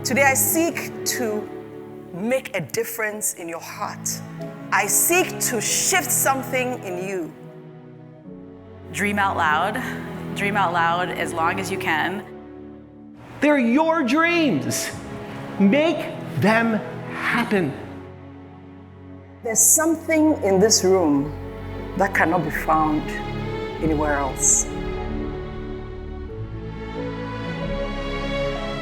Today I seek to make a difference in your heart. I seek to shift something in you. Dream out loud. Dream out loud as long as you can. They're your dreams. Make them happen. There's something in this room that cannot be found anywhere else.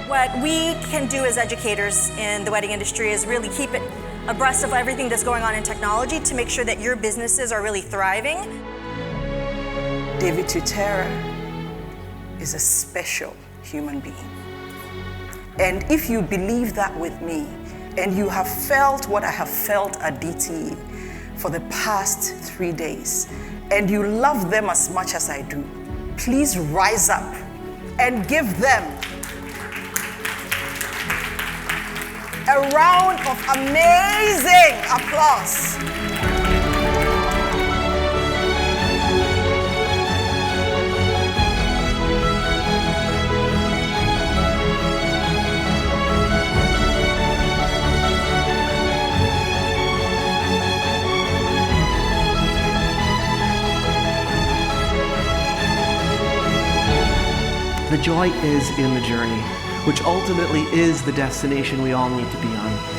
What we can do as educators in the wedding industry is really keep it abreast of everything that's going on in technology to make sure that your businesses are really thriving. David Tutera is a special human being. And if you believe that with me, and you have felt what I have felt at DTE for the past 3 days, and you love them as much as I do, please rise up and give them a round of amazing applause. The joy is in the journey, which ultimately is the destination we all need to be on.